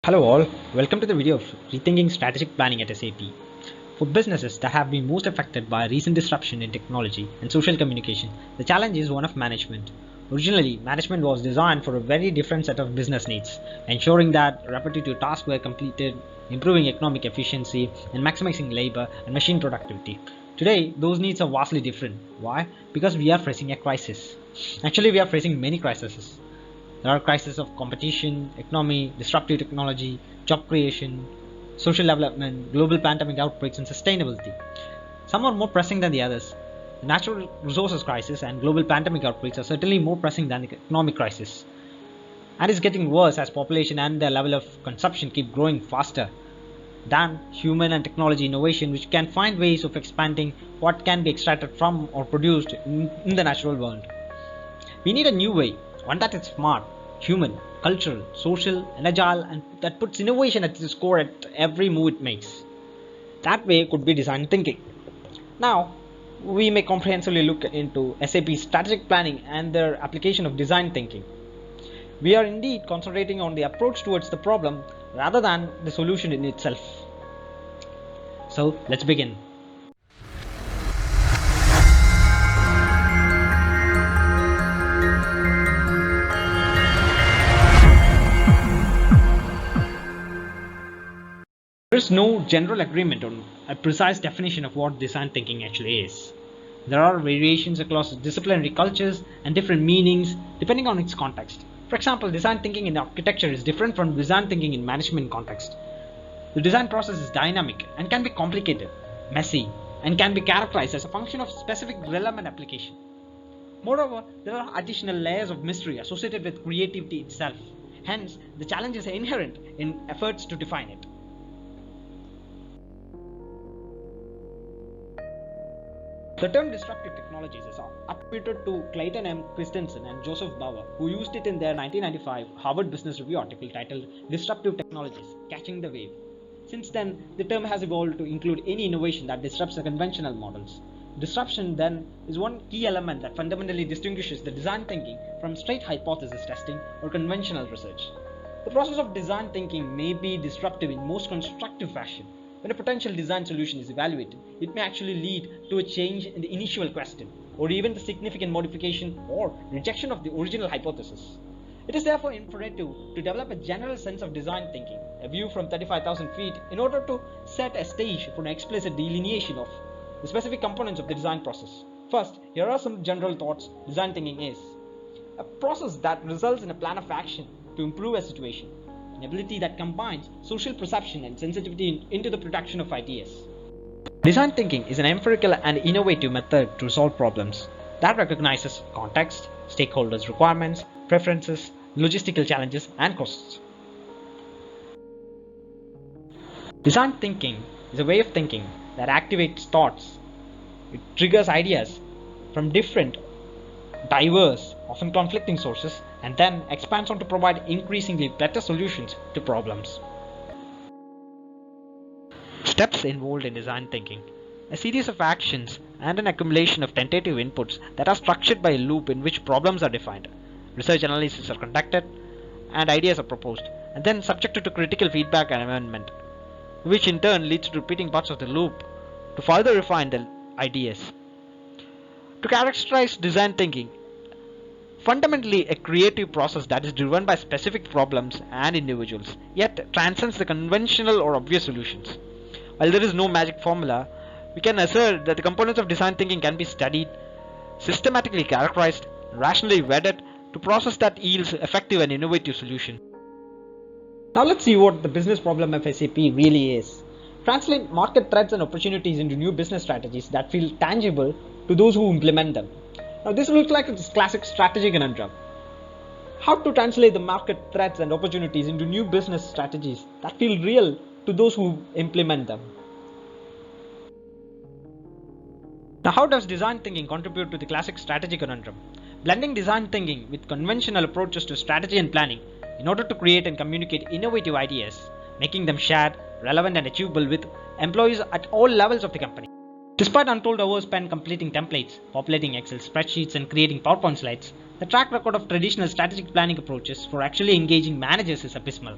Hello all, welcome to the video of Rethinking Strategic Planning at SAP. For businesses that have been most affected by recent disruption in technology and social communication, the challenge is one of management. Originally, management was designed for a very different set of business needs, ensuring that repetitive tasks were completed, improving economic efficiency, and maximizing labor and machine productivity. Today, those needs are vastly different. Why? Because we are facing a crisis. Actually, we are facing many crises. There are crises of competition, economy, disruptive technology, job creation, social development, global pandemic outbreaks, and sustainability. Some are more pressing than the others. The natural resources crisis and global pandemic outbreaks are certainly more pressing than the economic crisis. And it's getting worse as population and their level of consumption keep growing faster than human and technology innovation, which can find ways of expanding what can be extracted from or produced in the natural world. We need a new way, one that is smart, human, cultural, social, and agile, and that puts innovation at its core at every move it makes. That way could be design thinking. Now, we may comprehensively look into SAP's strategic planning and their application of design thinking. We are indeed concentrating on the approach towards the problem rather than the solution in itself. So, let's begin. There is no general agreement on a precise definition of what design thinking actually is. There are variations across disciplinary cultures and different meanings depending on its context. For example, design thinking in architecture is different from design thinking in management context. The design process is dynamic and can be complicated, messy, and can be characterized as a function of specific relevant application. Moreover, there are additional layers of mystery associated with creativity itself. Hence, the challenge is inherent in efforts to define it. The term disruptive technologies is attributed to Clayton M. Christensen and Joseph Bauer, who used it in their 1995 Harvard Business Review article titled Disruptive Technologies, Catching the Wave. Since then, the term has evolved to include any innovation that disrupts the conventional models. Disruption, then, is one key element that fundamentally distinguishes the design thinking from straight hypothesis testing or conventional research. The process of design thinking may be disruptive in most constructive fashion. When a potential design solution is evaluated, it may actually lead to a change in the initial question, or even the significant modification or rejection of the original hypothesis. It is therefore imperative to develop a general sense of design thinking, a view from 35,000 feet, in order to set a stage for an explicit delineation of the specific components of the design process. First, here are some general thoughts design thinking is: a process that results in a plan of action to improve a situation. An ability that combines social perception and sensitivity into the production of ideas. Design thinking is an empirical and innovative method to solve problems that recognizes context, stakeholders' requirements, preferences, logistical challenges, and costs. Design thinking is a way of thinking that activates thoughts. It triggers ideas from different, diverse, often conflicting sources, and then expands on to provide increasingly better solutions to problems. Steps involved in design thinking: a series of actions and an accumulation of tentative inputs that are structured by a loop in which problems are defined. Research analyses are conducted and ideas are proposed, and then subjected to critical feedback and amendment, which in turn leads to repeating parts of the loop to further refine the ideas. To characterize design thinking, fundamentally a creative process that is driven by specific problems and individuals, yet transcends the conventional or obvious solutions. While there is no magic formula, we can assert that the components of design thinking can be studied, systematically characterized, and rationally vetted to process that yields effective and innovative solutions. Now let's see what the business problem of SAP really is. Translate market threats and opportunities into new business strategies that feel tangible to those who implement them. Now this looks like a classic strategy conundrum. How to translate the market threats and opportunities into new business strategies that feel real to those who implement them. Now how does design thinking contribute to the classic strategy conundrum? Blending design thinking with conventional approaches to strategy and planning in order to create and communicate innovative ideas, making them shared, relevant and achievable with employees at all levels of the company. Despite untold hours spent completing templates, populating Excel spreadsheets, and creating PowerPoint slides, the track record of traditional strategic planning approaches for actually engaging managers is abysmal.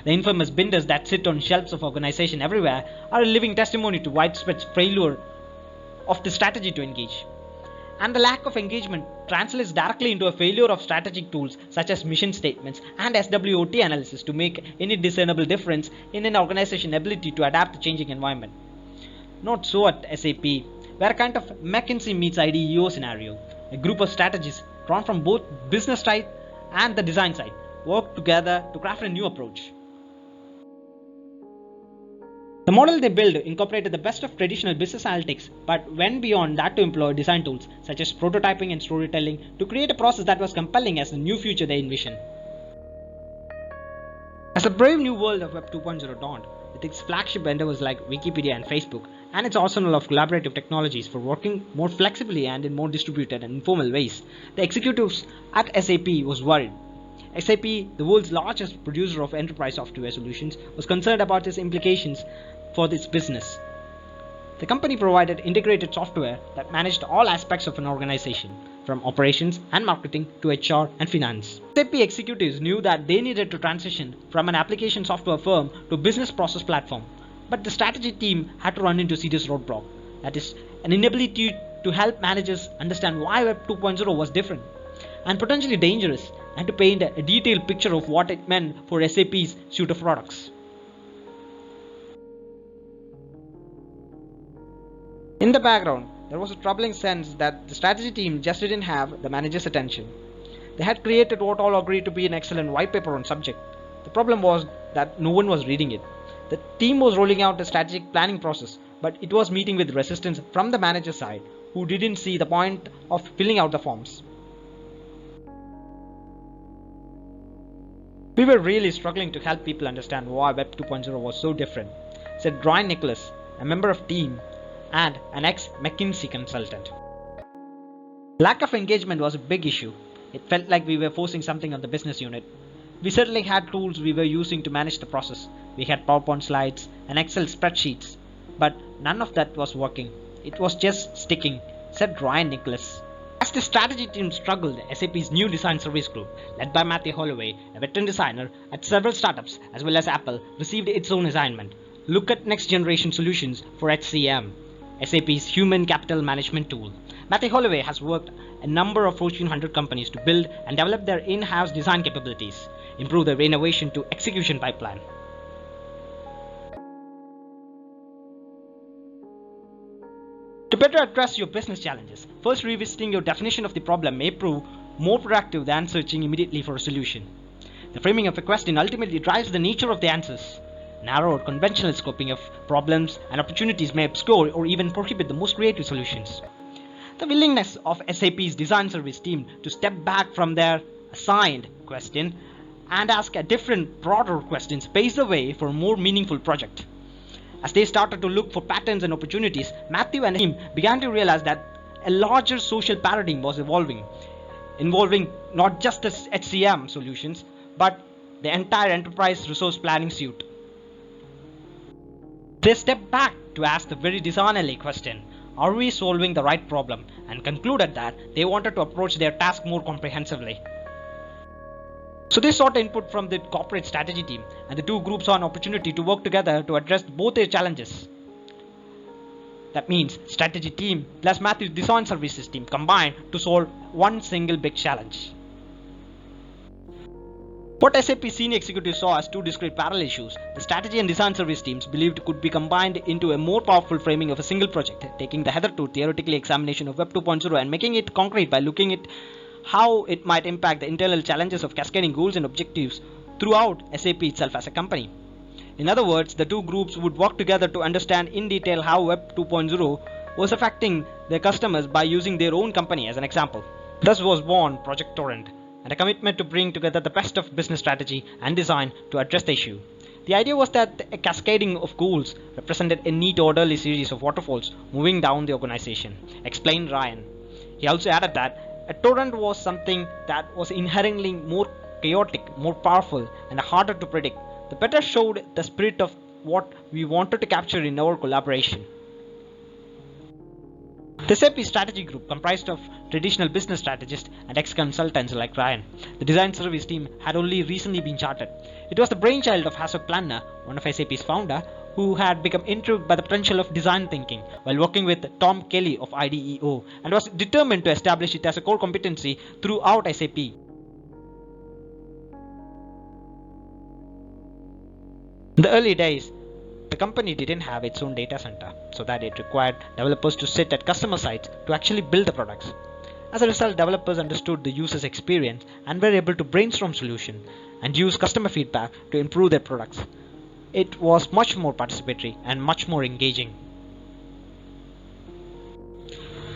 The infamous binders that sit on shelves of organizations everywhere are a living testimony to widespread failure of the strategy to engage. And the lack of engagement translates directly into a failure of strategic tools such as mission statements and SWOT analysis to make any discernible difference in an organization's ability to adapt to changing environment. Not so at SAP, where a kind of McKinsey meets IDEO scenario. A group of strategists drawn from both business side and the design side work together to craft a new approach. The model they built incorporated the best of traditional business analytics but went beyond that to employ design tools such as prototyping and storytelling to create a process that was compelling as the new future they envisioned. As the brave new world of Web 2.0 dawned, with its flagship endeavors like Wikipedia and Facebook, and its arsenal of collaborative technologies for working more flexibly and in more distributed and informal ways, the executives at SAP was worried. SAP, the world's largest producer of enterprise software solutions, was concerned about its implications for its business. The company provided integrated software that managed all aspects of an organization, from operations and marketing to HR and finance. SAP executives knew that they needed to transition from an application software firm to a business process platform, but the strategy team had to run into a serious roadblock, that is, an inability to help managers understand why Web 2.0 was different and potentially dangerous, and to paint a detailed picture of what it meant for SAP's suite of products. In the background, there was a troubling sense that the strategy team just didn't have the manager's attention. They had created what all agreed to be an excellent white paper on subject. The problem was that no one was reading it. The team was rolling out a strategic planning process, but it was meeting with resistance from the manager side, who didn't see the point of filling out the forms. We were really struggling to help people understand why Web 2.0 was so different, said Ryan Nicholas, a member of team and an ex-McKinsey consultant. Lack of engagement was a big issue. It felt like we were forcing something on the business unit. We certainly had tools we were using to manage the process. We had PowerPoint slides and Excel spreadsheets, but none of that was working. It was just sticking, said Ryan Nicholas. As the strategy team struggled, SAP's new design service group, led by Matthew Holloway, a veteran designer at several startups as well as Apple, received its own assignment. Look at next generation solutions for HCM, SAP's human capital management tool. Matthew Holloway has worked a number of Fortune 100 companies to build and develop their in-house design capabilities, improve their innovation to execution pipeline. To better address your business challenges, first revisiting your definition of the problem may prove more productive than searching immediately for a solution. The framing of a question ultimately drives the nature of the answers. Narrow or conventional scoping of problems and opportunities may obscure or even prohibit the most creative solutions. The willingness of SAP's design service team to step back from their assigned question and ask a different, broader questions paves the way for a more meaningful project. As they started to look for patterns and opportunities, Matthew and him began to realize that a larger social paradigm was evolving, involving not just the HCM solutions, but the entire enterprise resource planning suite. They stepped back to ask the very designerly question, are we solving the right problem? And concluded that they wanted to approach their task more comprehensively. So they sought input from the corporate strategy team, and the two groups saw an opportunity to work together to address both their challenges. That means strategy team plus Matthew's design services team combined to solve one single big challenge. What SAP senior executives saw as two discrete parallel issues, the strategy and design service teams believed could be combined into a more powerful framing of a single project, taking the hitherto theoretical examination of Web 2.0 and making it concrete by looking at how it might impact the internal challenges of cascading goals and objectives throughout SAP itself as a company. In other words, the two groups would work together to understand in detail how Web 2.0 was affecting their customers by using their own company as an example. Thus was born Project Torrent, and a commitment to bring together the best of business strategy and design to address the issue. The idea was that a cascading of goals represented a neat orderly series of waterfalls moving down the organization, explained Ryan. He also added that a torrent was something that was inherently more chaotic, more powerful, and harder to predict. The better showed the spirit of what we wanted to capture in our collaboration. The SAP strategy group comprised of traditional business strategists and ex-consultants like Ryan. The design service team had only recently been chartered. It was the brainchild of Hasso Planner, one of SAP's founder, who had become intrigued by the potential of design thinking while working with Tom Kelly of IDEO and was determined to establish it as a core competency throughout SAP. In the early days, the company didn't have its own data center, so that it required developers to sit at customer sites to actually build the products. As a result, developers understood the user's experience and were able to brainstorm solutions and use customer feedback to improve their products. It was much more participatory and much more engaging.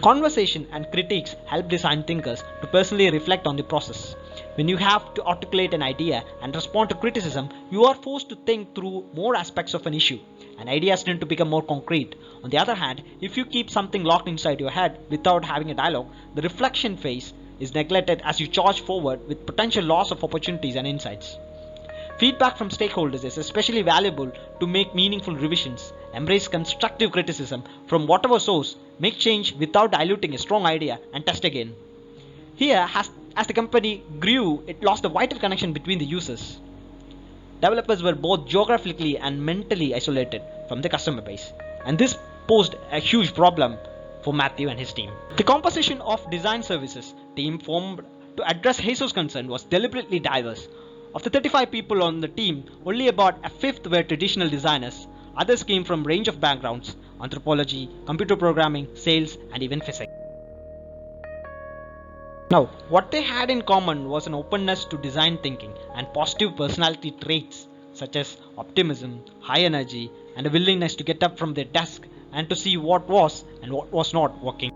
Conversation and critiques help design thinkers to personally reflect on the process. When you have to articulate an idea and respond to criticism, you are forced to think through more aspects of an issue, and ideas tend to become more concrete. On the other hand, if you keep something locked inside your head without having a dialogue, the reflection phase is neglected as you charge forward with potential loss of opportunities and insights. Feedback from stakeholders is especially valuable to make meaningful revisions. Embrace constructive criticism from whatever source, make change without diluting a strong idea, and test again. Here, as the company grew, it lost the vital connection between the users. Developers were both geographically and mentally isolated from the customer base, and this posed a huge problem for Matthew and his team. The composition of design services team formed to address Jesus' concern was deliberately diverse. Of the 35 people on the team, only about a fifth were traditional designers. Others came from a range of backgrounds: anthropology, computer programming, sales, and even physics. Now, what they had in common was an openness to design thinking and positive personality traits such as optimism, high energy, and a willingness to get up from their desk and to see what was and what was not working.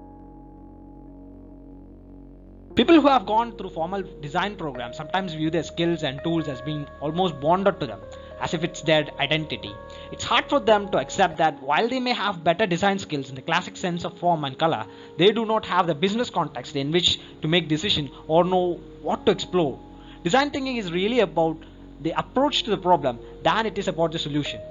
People who have gone through formal design programs sometimes view their skills and tools as being almost bonded to them, as if it's their identity. It's hard for them to accept that while they may have better design skills in the classic sense of form and color, they do not have the business context in which to make decisions or know what to explore. Design thinking is really about the approach to the problem than it is about the solution.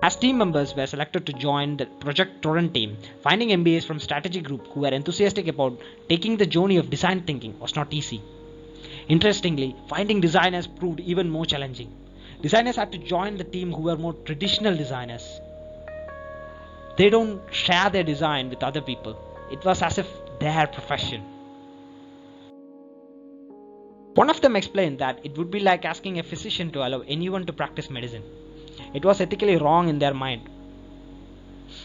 As team members were selected to join the Project Torrent team, finding MBAs from strategy group who were enthusiastic about taking the journey of design thinking was not easy. Interestingly, finding designers proved even more challenging. Designers had to join the team who were more traditional designers. They don't share their design with other people. It was as if their profession. One of them explained that it would be like asking a physician to allow anyone to practice medicine. It was ethically wrong in their mind.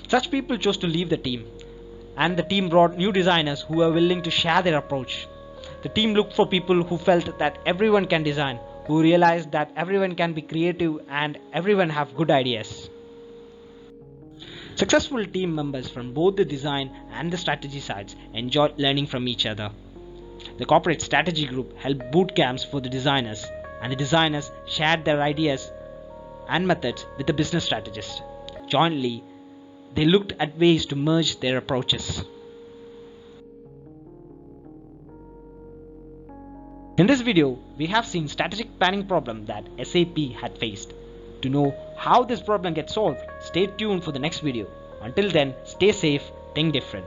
Such people chose to leave the team, and the team brought new designers who were willing to share their approach. The team looked for people who felt that everyone can design, who realized that everyone can be creative and everyone have good ideas. Successful team members from both the design and the strategy sides enjoyed learning from each other. The corporate strategy group held boot camps for the designers, and the designers shared their ideas and methods with the business strategist. Jointly, they looked at ways to merge their approaches. In this video, we have seen strategic planning problem that SAP had faced. To know how this problem gets solved, stay tuned for the next video. Until then, stay safe, think different.